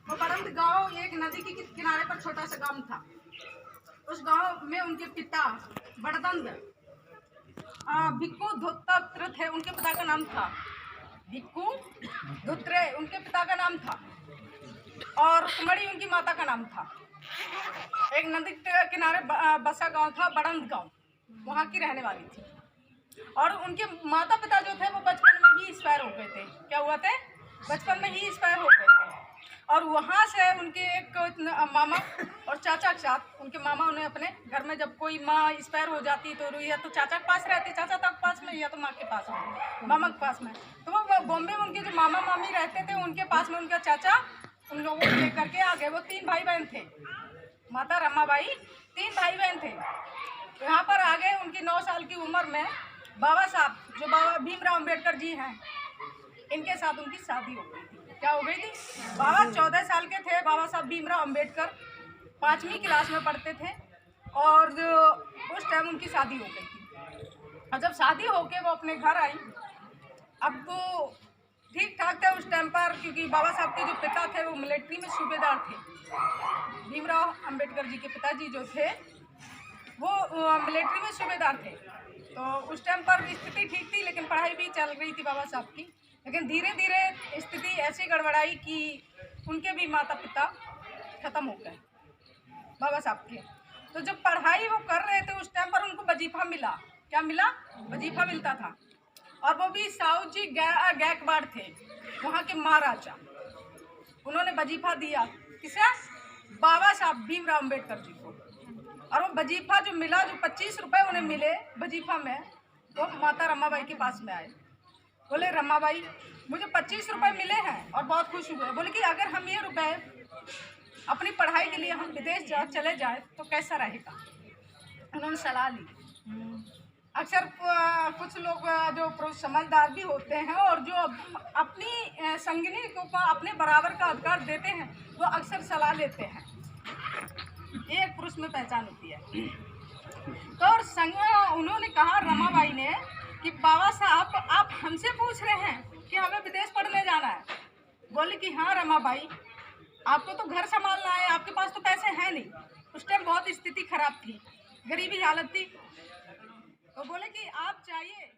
वो बड़ंद गांव एक नदी के किनारे पर छोटा सा गांव था। उस गांव में उनके पिता बड़दंद भिक्खु धोत्र थे, उनके पिता का नाम था भिक्खु धोत्रे, उनके पिता का नाम था, और कुमड़ी उनकी माता का नाम था। एक नदी के किनारे बसा गांव था बड़ंद गांव, वहाँ की रहने वाली थी। और उनके माता पिता जो थे वो बचपन में ही एक्सपायर हो गए थे। क्या हुआ थे? बचपन में ही एक्सपायर हो गए थे। और वहाँ से उनके एक मामा और चाचा के साथ, उनके मामा उन्हें अपने घर में, जब कोई माँ एक्सपायर हो जाती तो या तो चाचा के पास रहती, चाचा तक पास में, या तो माँ के पास में, मामा के पास में। तो वो बॉम्बे में उनके जो मामा मामी रहते थे उनके पास में उनका चाचा उन लोगों को लेकर के आ गए। वो 3 भाई बहन थे, माता रमाबाई 3 भाई बहन थे। तो यहाँ पर आ गए। उनकी 9 साल की उम्र में बाबा साहब, जो बाबा भीमराव अम्बेडकर जी हैं, इनके साथ उनकी शादी हो गई थी। क्या हो गई थी? बाबा 14 साल के थे। बाबा साहब भीमराव अम्बेडकर 5वीं क्लास में पढ़ते थे और उस टाइम उनकी शादी हो गई थी। और जब शादी होके वो अपने घर आई, अब वो ठीक ठाक थे उस टाइम पर, क्योंकि बाबा साहब के जो पिता थे वो मिलिट्री में सूबेदार थे। भीमराव अम्बेडकर जी के पिताजी जो थे वो मिलिट्री में सूबेदार थे। तो उस टाइम पर स्थिति ठीक थी, लेकिन पढ़ाई भी चल रही थी बाबा साहब की। लेकिन धीरे धीरे स्थिति ऐसी गड़बड़ाई कि उनके भी माता पिता ख़त्म हो गए बाबा साहब के। तो जब पढ़ाई वो कर रहे थे उस टाइम पर उनको वजीफ़ा मिला। क्या मिला? वजीफ़ा मिलता था। और वो भी साहू जी गायकवाड़ थे, वहाँ के महाराजा। उन्होंने वजीफ़ा दिया किसे? बाबा साहब भीमराव अम्बेडकर जी को। और वो वजीफ़ा जो मिला, जो 25 रुपये उन्हें मिले वजीफ़ा में, वो माता रमाबाई के पास में आए। बोले, रमाबाई मुझे 25 रुपये मिले हैं, और बहुत खुश हुए। बोले कि अगर हम ये रुपए अपनी पढ़ाई के लिए हम विदेश चले जाए तो कैसा रहेगा। उन्होंने सलाह ली। अक्सर कुछ लोग जो समझदार भी होते हैं और जो अपनी संगिनी को अपने बराबर का अधिकार देते हैं, वो अक्सर सलाह लेते हैं। एक पुरुष में पहचान होती है। तो उन्होंने कहा, रमाबाई ने, कि बाबा साहब आप हमसे पूछ रहे हैं कि हमें विदेश पढ़ने जाना है। बोले कि हाँ रमाबाई, आपको तो घर संभालना है, आपके पास तो पैसे हैं नहीं। उस टाइम बहुत स्थिति खराब थी, गरीबी हालत थी। तो बोले कि आप चाहिए